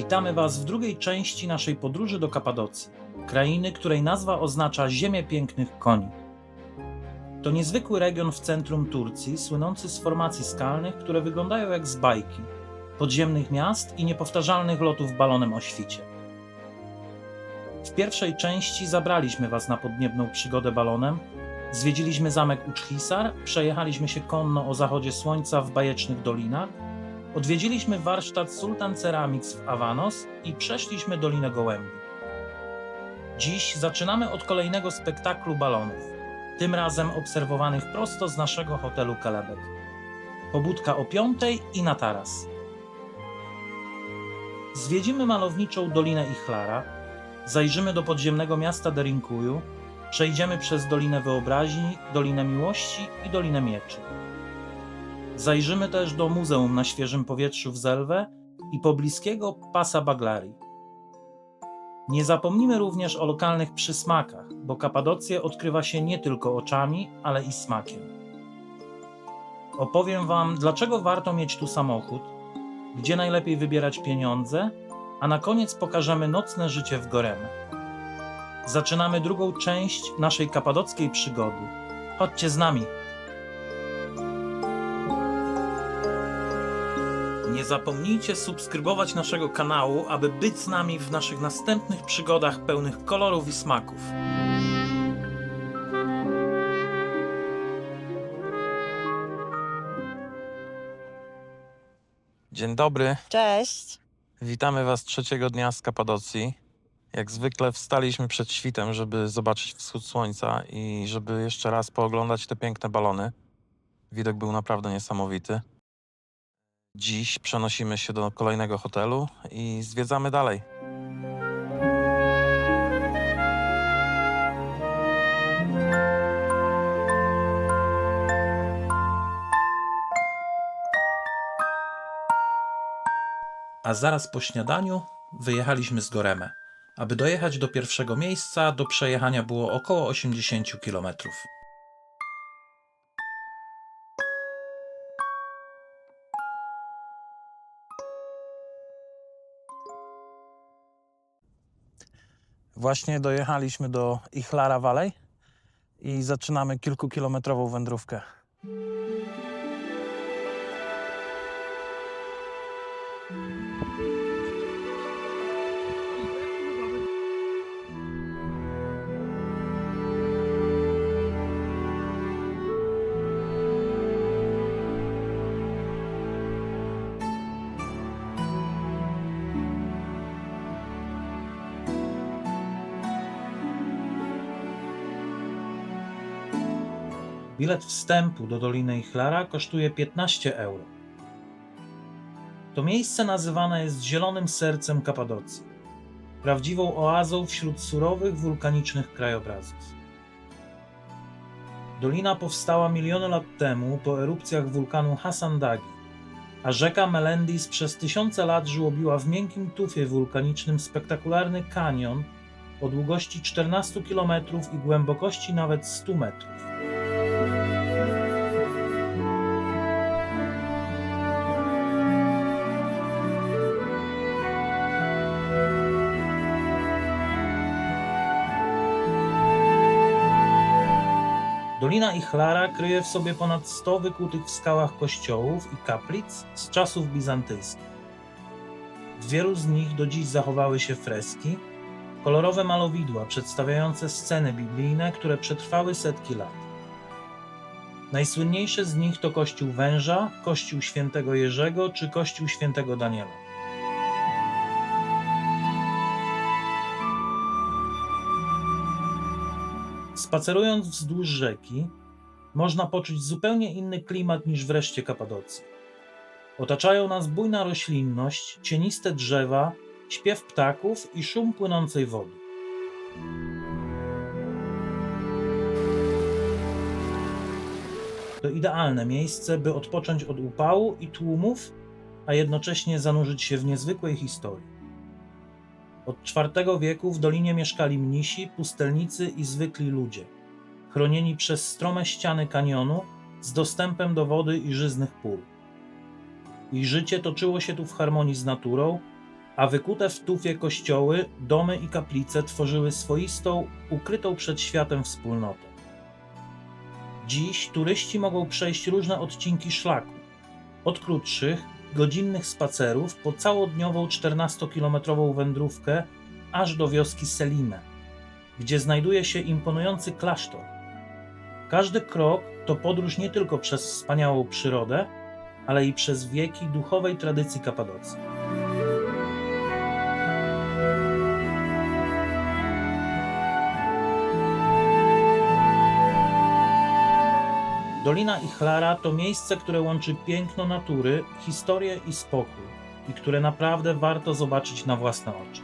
Witamy Was w drugiej części naszej podróży do Kapadocji, krainy, której nazwa oznacza Ziemię pięknych koni. To niezwykły region w centrum Turcji, słynący z formacji skalnych, które wyglądają jak z bajki, podziemnych miast i niepowtarzalnych lotów balonem o świcie. W pierwszej części zabraliśmy Was na podniebną przygodę balonem, zwiedziliśmy zamek Uçhisar, przejechaliśmy się konno o zachodzie słońca w bajecznych dolinach, odwiedziliśmy warsztat Sultan Ceramics w Avanos i przeszliśmy Dolinę Gołębi. Dziś zaczynamy od kolejnego spektaklu balonów, tym razem obserwowanych prosto z naszego hotelu Kelebek. Pobudka o 5:00 i na taras. Zwiedzimy malowniczą Dolinę Ihlara, zajrzymy do podziemnego miasta Derinkuju, przejdziemy przez Dolinę Wyobraźni, Dolinę Miłości i Dolinę Mieczy. Zajrzymy też do muzeum na świeżym powietrzu w Zelwę i pobliskiego Pasa Baglari. Nie zapomnimy również o lokalnych przysmakach, bo Kapadocję odkrywa się nie tylko oczami, ale i smakiem. Opowiem Wam, dlaczego warto mieć tu samochód, gdzie najlepiej wybierać pieniądze, a na koniec pokażemy nocne życie w Goreme. Zaczynamy drugą część naszej kapadockiej przygody. Chodźcie z nami! Nie zapomnijcie subskrybować naszego kanału, aby być z nami w naszych następnych przygodach pełnych kolorów i smaków. Dzień dobry, Cześć. witamy Was trzeciego dnia z Kapadocji. Jak zwykle wstaliśmy przed świtem, żeby zobaczyć wschód słońca i żeby jeszcze raz pooglądać te piękne balony. Widok był naprawdę niesamowity. Dziś przenosimy się do kolejnego hotelu i zwiedzamy dalej. A zaraz po śniadaniu wyjechaliśmy z Goreme. Aby dojechać do pierwszego miejsca, do przejechania było około 80 km. Właśnie dojechaliśmy do Ihlara Valley i zaczynamy kilkukilometrową wędrówkę. Bilet wstępu do Doliny Ihlara kosztuje 15 euro. To miejsce nazywane jest Zielonym Sercem Kapadocji, prawdziwą oazą wśród surowych, wulkanicznych krajobrazów. Dolina powstała miliony lat temu po erupcjach wulkanu Hasandagi, a rzeka Melendis przez tysiące lat żłobiła w miękkim tufie wulkanicznym spektakularny kanion o długości 14 km i głębokości nawet 100 metrów. Dolina Ihlara kryje w sobie ponad 100 wykutych w skałach kościołów i kaplic z czasów bizantyjskich. W wielu z nich do dziś zachowały się freski, kolorowe malowidła przedstawiające sceny biblijne, które przetrwały setki lat. Najsłynniejsze z nich to kościół Węża, kościół świętego Jerzego czy kościół świętego Daniela. Spacerując wzdłuż rzeki, można poczuć zupełnie inny klimat niż w reszcie Kapadocji. Otaczają nas bujna roślinność, cieniste drzewa, śpiew ptaków i szum płynącej wody. To idealne miejsce, by odpocząć od upału i tłumów, a jednocześnie zanurzyć się w niezwykłej historii. Od IV wieku w dolinie mieszkali mnisi, pustelnicy i zwykli ludzie, chronieni przez strome ściany kanionu z dostępem do wody i żyznych pól. Ich życie toczyło się tu w harmonii z naturą, a wykute w tufie kościoły, domy i kaplice tworzyły swoistą, ukrytą przed światem wspólnotę. Dziś turyści mogą przejść różne odcinki szlaku, od krótszych, godzinnych spacerów po całodniową 14-kilometrową wędrówkę aż do wioski Selime, gdzie znajduje się imponujący klasztor. Każdy krok to podróż nie tylko przez wspaniałą przyrodę, ale i przez wieki duchowej tradycji Kapadocji. Dolina Ihlara to miejsce, które łączy piękno natury, historię i spokój, i które naprawdę warto zobaczyć na własne oczy.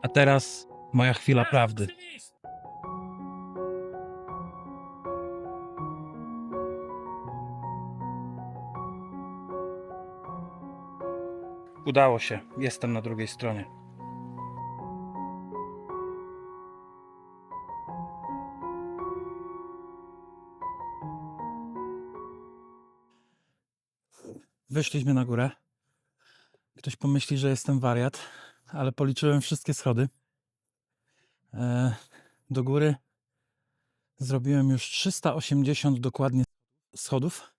A teraz moja chwila prawdy. Udało się, jestem na drugiej stronie. Wyszliśmy na górę. Ktoś pomyśli, że jestem wariat, ale policzyłem wszystkie schody. Do góry zrobiłem już 380 dokładnie schodów.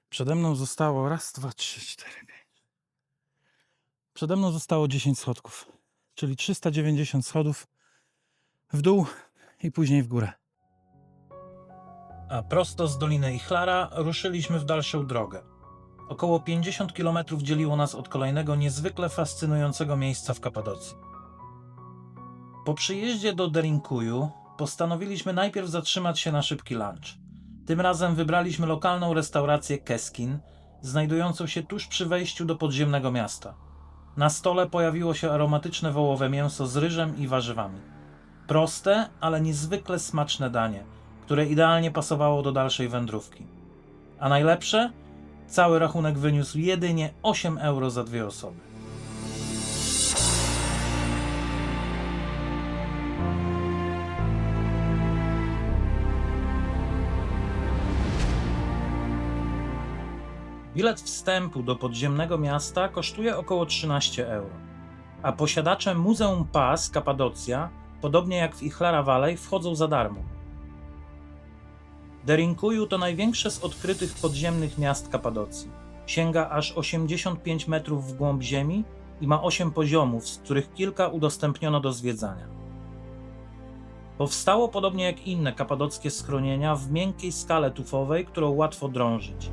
Przede mną zostało raz, dwa, trzy, cztery, pięć. Przede mną zostało 10 schodków, czyli 390 schodów w dół i później w górę. A prosto z Doliny Ihlara ruszyliśmy w dalszą drogę. Około 50 km dzieliło nas od kolejnego niezwykle fascynującego miejsca w Kapadocji. Po przyjeździe do Derinkuyu postanowiliśmy najpierw zatrzymać się na szybki lunch. Tym razem wybraliśmy lokalną restaurację Keskin, znajdującą się tuż przy wejściu do podziemnego miasta. Na stole pojawiło się aromatyczne wołowe mięso z ryżem i warzywami. Proste, ale niezwykle smaczne danie, które idealnie pasowało do dalszej wędrówki. A najlepsze? Cały rachunek wyniósł jedynie 8 euro za 2 osoby. Bilet wstępu do podziemnego miasta kosztuje około 13 euro, a posiadacze Muzeum Pass Kapadocja, podobnie jak w Ihlara Valley, wchodzą za darmo. Derinkuju to największe z odkrytych podziemnych miast Kapadocji. Sięga aż 85 metrów w głąb ziemi i ma 8 poziomów, z których kilka udostępniono do zwiedzania. Powstało podobnie jak inne kapadockie schronienia w miękkiej skale tufowej, którą łatwo drążyć.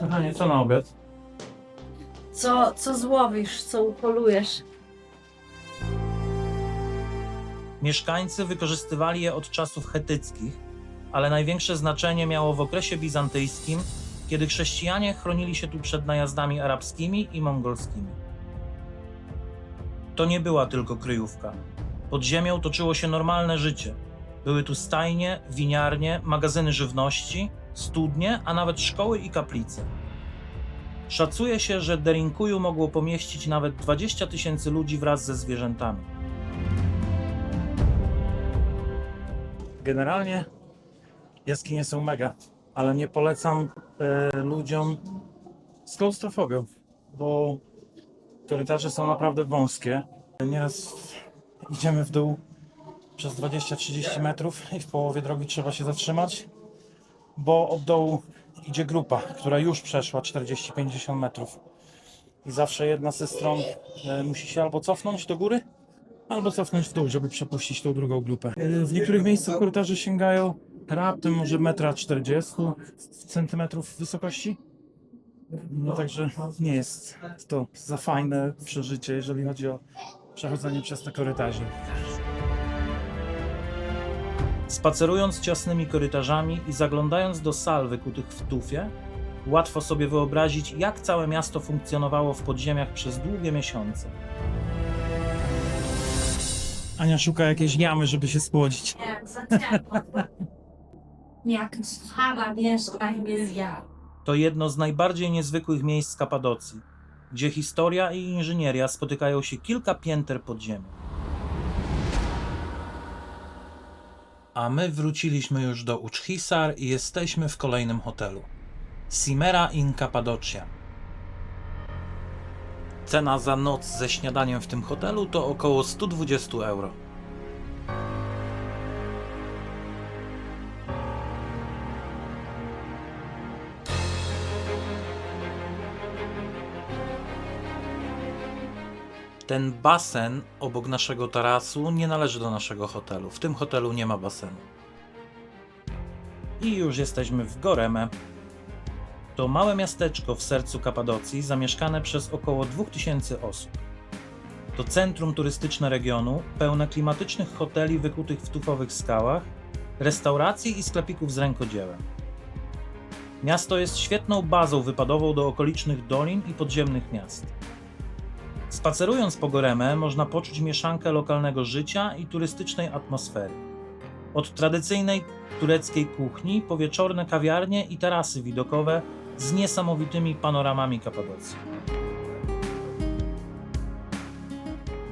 Kochanie, co na obiad? Co złowisz, co upolujesz? Mieszkańcy wykorzystywali je od czasów chetyckich, ale największe znaczenie miało w okresie bizantyjskim, kiedy chrześcijanie chronili się tu przed najazdami arabskimi i mongolskimi. To nie była tylko kryjówka. Pod ziemią toczyło się normalne życie. Były tu stajnie, winiarnie, magazyny żywności, studnie, a nawet szkoły i kaplice. Szacuje się, że Derinkuju mogło pomieścić nawet 20 000 ludzi wraz ze zwierzętami. Generalnie jaskinie są mega, ale nie polecam ludziom z klaustrofobią, bo korytarze są naprawdę wąskie. Nieraz idziemy w dół przez 20-30 metrów i w połowie drogi trzeba się zatrzymać, bo od dołu idzie grupa, która już przeszła 40-50 metrów. I zawsze jedna ze stron musi się albo cofnąć do góry, albo cofnąć w dół, żeby przepuścić tą drugą grupę. W niektórych miejscach korytarze sięgają raptem może 1,40 m wysokości. No także nie jest to za fajne przeżycie, jeżeli chodzi o przechodzenie przez te korytarze. Spacerując ciasnymi korytarzami i zaglądając do sal wykutych w tufie, łatwo sobie wyobrazić, jak całe miasto funkcjonowało w podziemiach przez długie miesiące. Ania szuka jakiejś jamy, żeby się schłodzić. Jak za ciepło. Jak schawa, wiesz, tak jest ja. To jedno z najbardziej niezwykłych miejsc Kapadocji, gdzie historia i inżynieria spotykają się kilka pięter pod ziemią. A my wróciliśmy już do Uçhisar i jesteśmy w kolejnym hotelu. Simera in Cappadocia. Cena za noc ze śniadaniem w tym hotelu to około 120 euro. Ten basen obok naszego tarasu nie należy do naszego hotelu. W tym hotelu nie ma basenu. I już jesteśmy w Goreme. To małe miasteczko w sercu Kapadocji, zamieszkane przez około 2000 osób. To centrum turystyczne regionu, pełne klimatycznych hoteli wykutych w tufowych skałach, restauracji i sklepików z rękodziełem. Miasto jest świetną bazą wypadową do okolicznych dolin i podziemnych miast. Spacerując po Goreme można poczuć mieszankę lokalnego życia i turystycznej atmosfery. Od tradycyjnej tureckiej kuchni po wieczorne kawiarnie i tarasy widokowe z niesamowitymi panoramami Kapadocji.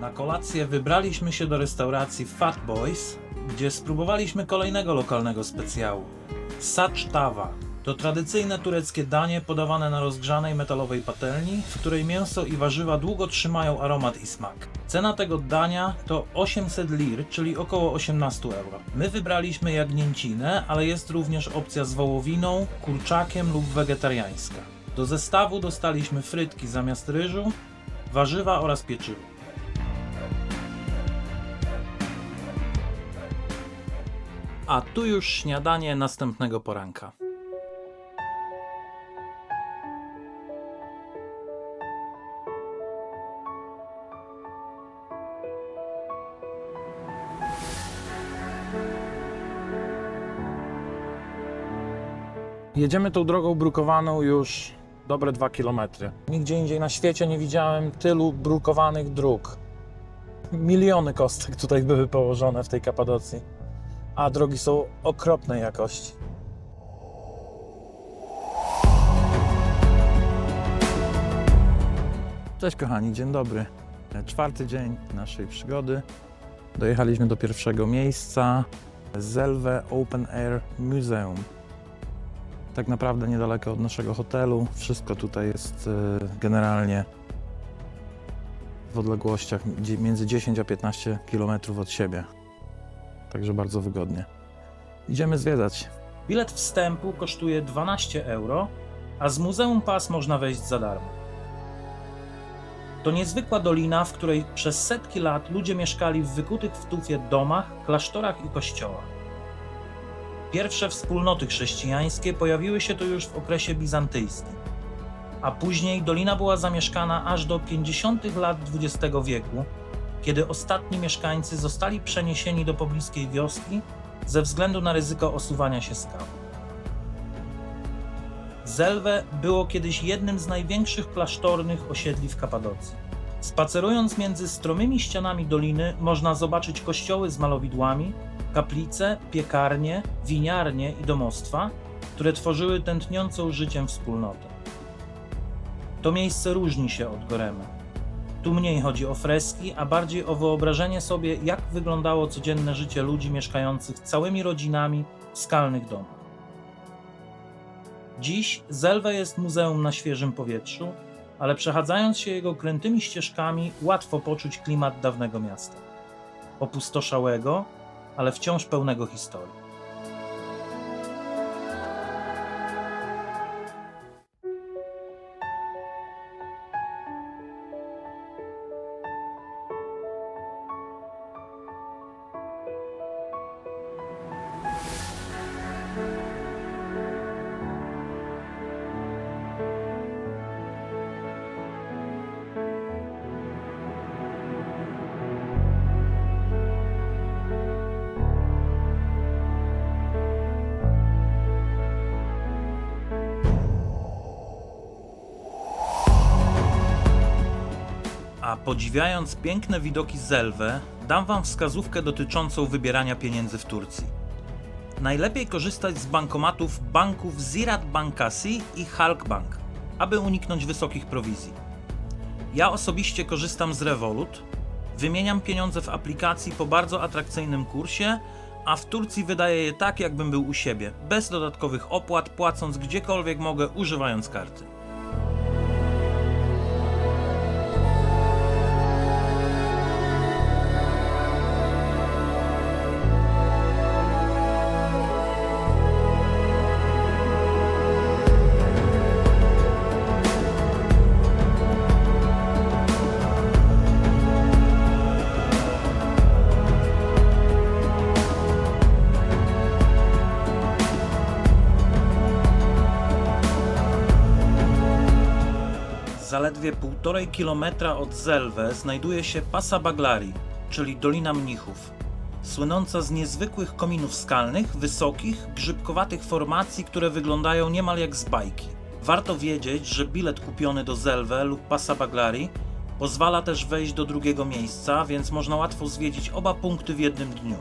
Na kolację wybraliśmy się do restauracji Fat Boys, gdzie spróbowaliśmy kolejnego lokalnego specjału – saç tava. To tradycyjne tureckie danie podawane na rozgrzanej metalowej patelni, w której mięso i warzywa długo trzymają aromat i smak. Cena tego dania to 800 lir, czyli około 18 euro. My wybraliśmy jagnięcinę, ale jest również opcja z wołowiną, kurczakiem lub wegetariańska. Do zestawu dostaliśmy frytki zamiast ryżu, warzywa oraz pieczywo. A tu już śniadanie następnego poranka. Jedziemy tą drogą brukowaną już dobre 2 km. Nigdzie indziej na świecie nie widziałem tylu brukowanych dróg. Miliony kostek tutaj były położone w tej Kapadocji, a drogi są okropnej jakości. Cześć kochani, dzień dobry. 4. dzień naszej przygody. Dojechaliśmy do pierwszego miejsca, Zelwe Open Air Museum. tak naprawdę niedaleko od naszego hotelu. Wszystko tutaj jest generalnie w odległościach między 10 a 15 km od siebie. Także bardzo wygodnie. Idziemy zwiedzać. Bilet wstępu kosztuje 12 euro, a z Muzeum Pas można wejść za darmo. To niezwykła dolina, w której przez setki lat ludzie mieszkali w wykutych w tufie domach, klasztorach i kościołach. Pierwsze wspólnoty chrześcijańskie pojawiły się tu już w okresie bizantyjskim, a później dolina była zamieszkana aż do 50. lat XX wieku, kiedy ostatni mieszkańcy zostali przeniesieni do pobliskiej wioski ze względu na ryzyko osuwania się skał. Zelwe było kiedyś jednym z największych klasztornych osiedli w Kapadocji. Spacerując między stromymi ścianami doliny można zobaczyć kościoły z malowidłami, kaplice, piekarnie, winiarnie i domostwa, które tworzyły tętniącą życiem wspólnotę. To miejsce różni się od Goremy. Tu mniej chodzi o freski, a bardziej o wyobrażenie sobie, jak wyglądało codzienne życie ludzi mieszkających całymi rodzinami w skalnych domach. Dziś Zelwe jest muzeum na świeżym powietrzu, ale przechadzając się jego krętymi ścieżkami łatwo poczuć klimat dawnego miasta. Opustoszałego, ale wciąż pełnego historii. A podziwiając piękne widoki Zelwe, dam Wam wskazówkę dotyczącą wybierania pieniędzy w Turcji. Najlepiej korzystać z bankomatów banków Ziraat Bankası i Halkbank, aby uniknąć wysokich prowizji. Ja osobiście korzystam z Revolut, wymieniam pieniądze w aplikacji po bardzo atrakcyjnym kursie, a w Turcji wydaję je tak, jakbym był u siebie, bez dodatkowych opłat, płacąc gdziekolwiek mogę, używając karty. Zaledwie 1,5 kilometra od Zelwe znajduje się Pasa Baglari, czyli Dolina Mnichów, słynąca z niezwykłych kominów skalnych, wysokich, grzybkowatych formacji, które wyglądają niemal jak z bajki. Warto wiedzieć, że bilet kupiony do Zelwe lub Pasa Baglari pozwala też wejść do drugiego miejsca, więc można łatwo zwiedzić oba punkty w jednym dniu.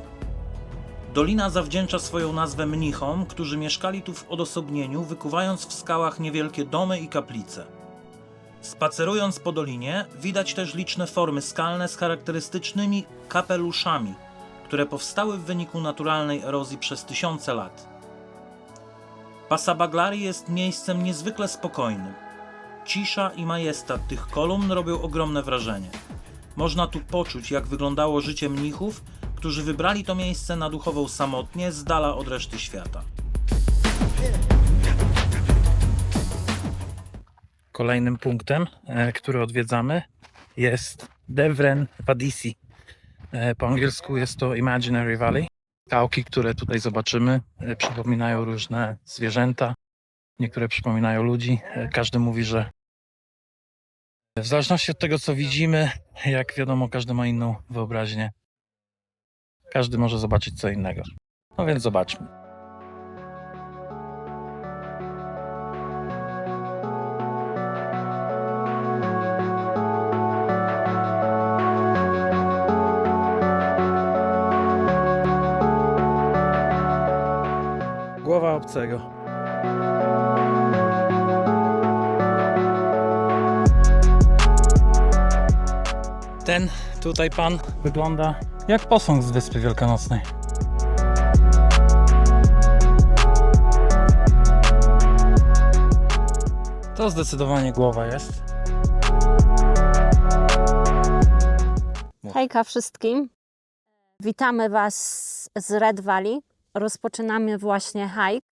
Dolina zawdzięcza swoją nazwę mnichom, którzy mieszkali tu w odosobnieniu, wykuwając w skałach niewielkie domy i kaplice. Spacerując po dolinie, widać też liczne formy skalne z charakterystycznymi kapeluszami, które powstały w wyniku naturalnej erozji przez tysiące lat. Pasa Baglari jest miejscem niezwykle spokojnym. Cisza i majestat tych kolumn robią ogromne wrażenie. Można tu poczuć, jak wyglądało życie mnichów, którzy wybrali to miejsce na duchową samotnie, z dala od reszty świata. Kolejnym punktem, który odwiedzamy, jest Devren Vadisi. Po angielsku jest to Imaginary Valley. Skałki, które tutaj zobaczymy, przypominają różne zwierzęta, niektóre przypominają ludzi. Każdy mówi, że w zależności od tego, co widzimy, jak wiadomo, każdy ma inną wyobraźnię. Każdy może zobaczyć co innego. No więc zobaczmy. Głowa obcego. Ten tutaj pan wygląda jak posąg z Wyspy Wielkanocnej. To zdecydowanie głowa jest. Hejka wszystkim. Witamy Was z Red Valley. Rozpoczynamy właśnie hike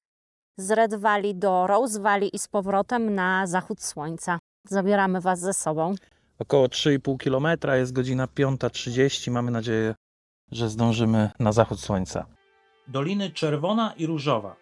z Red Valley do Rose Valley i z powrotem na zachód słońca. Zabieramy Was ze sobą. Około 3,5 km, jest godzina 5:30. Mamy nadzieję, że zdążymy na zachód słońca. Doliny Czerwona i Różowa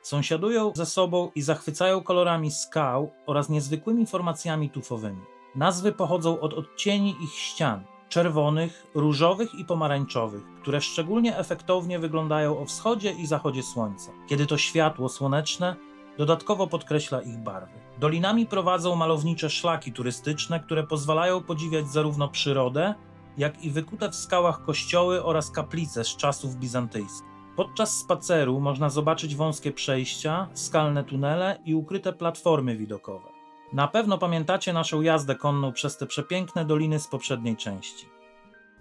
sąsiadują ze sobą i zachwycają kolorami skał oraz niezwykłymi formacjami tufowymi. Nazwy pochodzą od odcieni ich ścian, czerwonych, różowych i pomarańczowych, które szczególnie efektownie wyglądają o wschodzie i zachodzie słońca, kiedy to światło słoneczne dodatkowo podkreśla ich barwy. Dolinami prowadzą malownicze szlaki turystyczne, które pozwalają podziwiać zarówno przyrodę, jak i wykute w skałach kościoły oraz kaplice z czasów bizantyjskich. Podczas spaceru można zobaczyć wąskie przejścia, skalne tunele i ukryte platformy widokowe. Na pewno pamiętacie naszą jazdę konną przez te przepiękne doliny z poprzedniej części.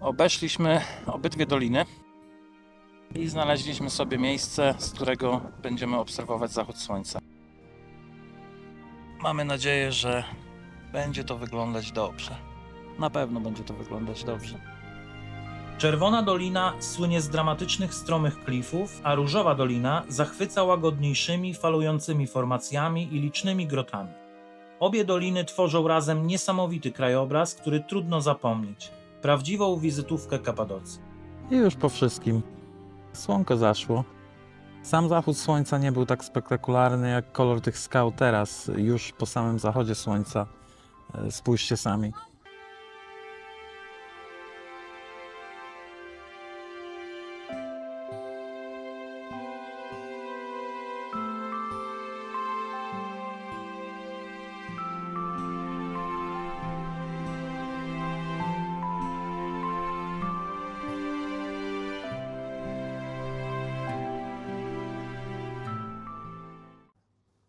Obeszliśmy obydwie doliny i znaleźliśmy sobie miejsce, z którego będziemy obserwować zachód słońca. Mamy nadzieję, że będzie to wyglądać dobrze. Na pewno będzie to wyglądać dobrze. Czerwona Dolina słynie z dramatycznych stromych klifów, a Różowa Dolina zachwyca łagodniejszymi, falującymi formacjami i licznymi grotami. Obie doliny tworzą razem niesamowity krajobraz, który trudno zapomnieć. Prawdziwą wizytówkę Kapadocji. I już po wszystkim. Słonko zaszło. Sam zachód słońca nie był tak spektakularny jak kolor tych skał teraz, już po samym zachodzie słońca. Spójrzcie sami.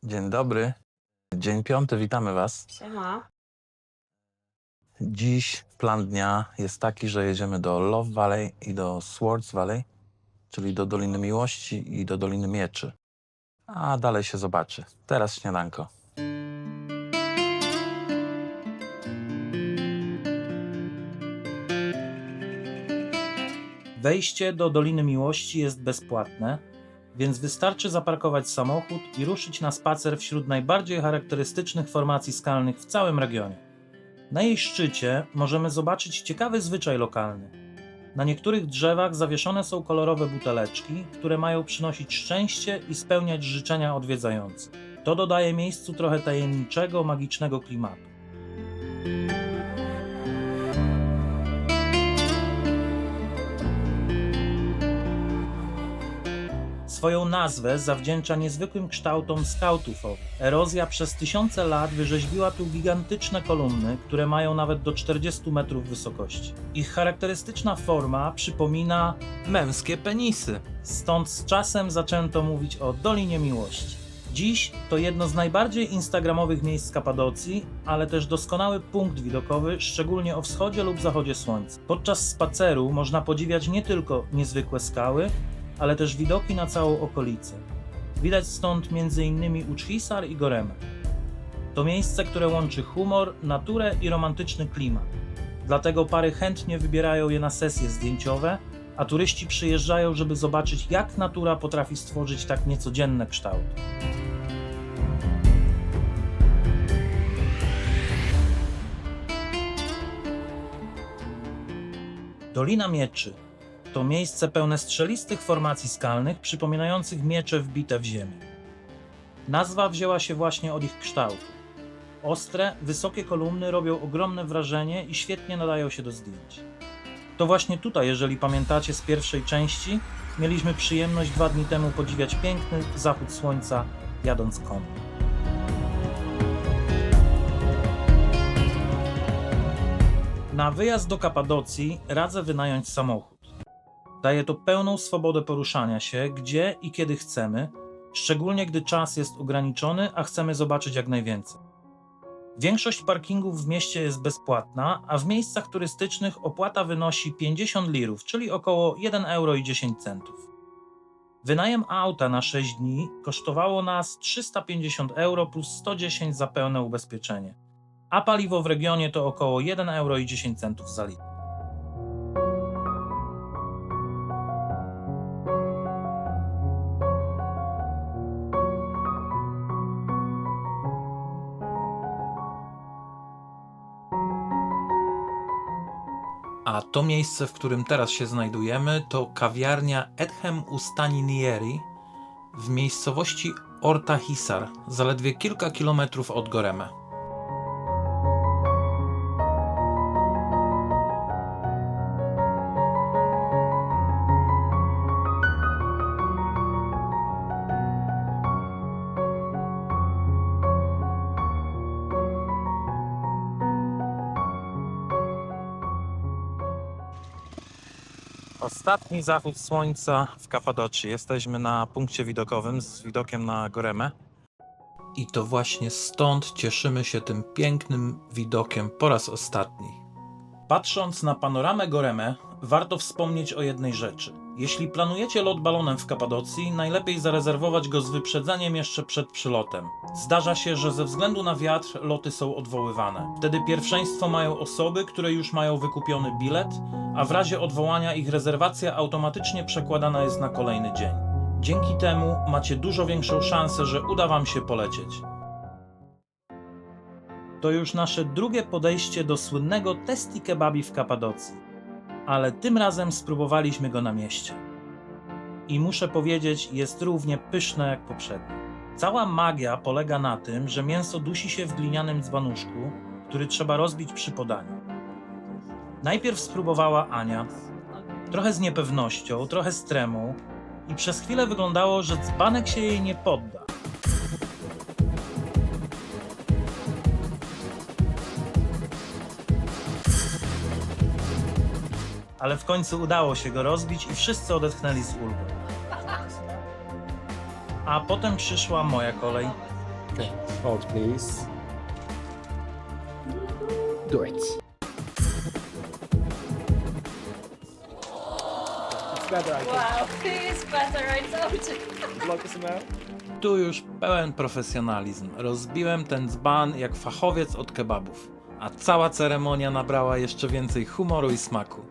Dzień dobry. Dzień 5, witamy Was. Siema. Dziś plan dnia jest taki, że jedziemy do Love Valley i do Swords Valley, czyli do Doliny Miłości i do Doliny Mieczy. A dalej się zobaczy. Teraz śniadanko. Wejście do Doliny Miłości jest bezpłatne, więc wystarczy zaparkować samochód i ruszyć na spacer wśród najbardziej charakterystycznych formacji skalnych w całym regionie. Na jej szczycie możemy zobaczyć ciekawy zwyczaj lokalny. Na niektórych drzewach zawieszone są kolorowe buteleczki, które mają przynosić szczęście i spełniać życzenia odwiedzających. To dodaje miejscu trochę tajemniczego, magicznego klimatu. Swoją nazwę zawdzięcza niezwykłym kształtom skał tufowych. Erozja przez tysiące lat wyrzeźbiła tu gigantyczne kolumny, które mają nawet do 40 metrów wysokości. Ich charakterystyczna forma przypomina męskie penisy. Stąd z czasem zaczęto mówić o Dolinie Miłości. Dziś to jedno z najbardziej instagramowych miejsc Kapadocji, ale też doskonały punkt widokowy, szczególnie o wschodzie lub zachodzie słońca. Podczas spaceru można podziwiać nie tylko niezwykłe skały, ale też widoki na całą okolicę. Widać stąd m.in. Uczhisar i Goremę. To miejsce, które łączy humor, naturę i romantyczny klimat. Dlatego pary chętnie wybierają je na sesje zdjęciowe, a turyści przyjeżdżają, żeby zobaczyć, jak natura potrafi stworzyć tak niecodzienne kształty. Dolina Mieczy to miejsce pełne strzelistych formacji skalnych, przypominających miecze wbite w ziemię. Nazwa wzięła się właśnie od ich kształtu. Ostre, wysokie kolumny robią ogromne wrażenie i świetnie nadają się do zdjęć. To właśnie tutaj, jeżeli pamiętacie z pierwszej części, mieliśmy przyjemność 2 dni temu podziwiać piękny zachód słońca, jadąc konno. Na wyjazd do Kapadocji radzę wynająć samochód. Daje to pełną swobodę poruszania się, gdzie i kiedy chcemy, szczególnie gdy czas jest ograniczony, a chcemy zobaczyć jak najwięcej. Większość parkingów w mieście jest bezpłatna, a w miejscach turystycznych opłata wynosi 50 lirów, czyli około 1,10 euro. Wynajem auta na 6 dni kosztowało nas 350 euro plus 110 za pełne ubezpieczenie, a paliwo w regionie to około 1,10 euro za litr. A to miejsce, w którym teraz się znajdujemy, to kawiarnia Edhem Ustaninieri w miejscowości Ortahisar, zaledwie kilka kilometrów od Goreme. Ostatni zachód słońca w Kapadokii. Jesteśmy na punkcie widokowym z widokiem na Goreme. I to właśnie stąd cieszymy się tym pięknym widokiem po raz ostatni. Patrząc na panoramę Goreme, warto wspomnieć o jednej rzeczy. Jeśli planujecie lot balonem w Kapadocji, najlepiej zarezerwować go z wyprzedzeniem jeszcze przed przylotem. Zdarza się, że ze względu na wiatr loty są odwoływane. Wtedy pierwszeństwo mają osoby, które już mają wykupiony bilet, a w razie odwołania ich rezerwacja automatycznie przekładana jest na kolejny dzień. Dzięki temu macie dużo większą szansę, że uda wam się polecieć. To już nasze drugie podejście do słynnego testi kebabi w Kapadocji, ale tym razem spróbowaliśmy go na mieście. I muszę powiedzieć, jest równie pyszne jak poprzednio. Cała magia polega na tym, że mięso dusi się w glinianym dzbanuszku, który trzeba rozbić przy podaniu. Najpierw spróbowała Ania, trochę z niepewnością, trochę z tremą, i przez chwilę wyglądało, że dzbanek się jej nie podda. Ale w końcu udało się go rozbić i wszyscy odetchnęli z ulgą. A potem przyszła moja kolej. Hold, please. Do it. It's better, I think. Wow, it's better, I told you. Block this out. Tu już pełen profesjonalizm. Rozbiłem ten dzban jak fachowiec od kebabów. A cała ceremonia nabrała jeszcze więcej humoru i smaku.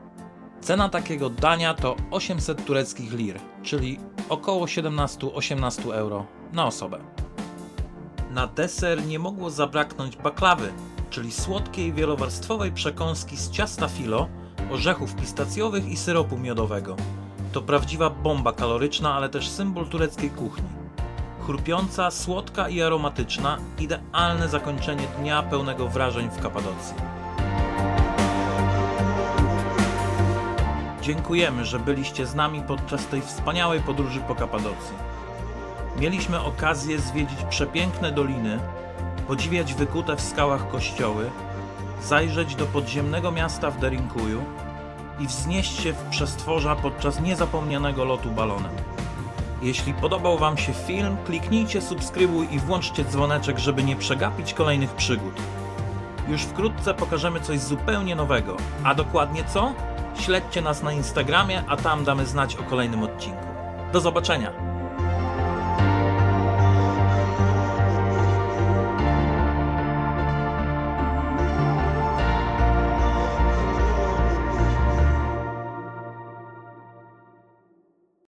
Cena takiego dania to 800 tureckich lir, czyli około 17-18 euro na osobę. Na deser nie mogło zabraknąć baklawy, czyli słodkiej, wielowarstwowej przekąski z ciasta filo, orzechów pistacjowych i syropu miodowego. To prawdziwa bomba kaloryczna, ale też symbol tureckiej kuchni. Chrupiąca, słodka i aromatyczna, idealne zakończenie dnia pełnego wrażeń w Kapadocji. Dziękujemy, że byliście z nami podczas tej wspaniałej podróży po Kapadocji. Mieliśmy okazję zwiedzić przepiękne doliny, podziwiać wykute w skałach kościoły, zajrzeć do podziemnego miasta w Derinkuju i wznieść się w przestworza podczas niezapomnianego lotu balonem. Jeśli podobał wam się film, kliknijcie subskrybuj i włączcie dzwoneczek, żeby nie przegapić kolejnych przygód. Już wkrótce pokażemy coś zupełnie nowego, a dokładnie co? Śledźcie nas na Instagramie, a tam damy znać o kolejnym odcinku. Do zobaczenia!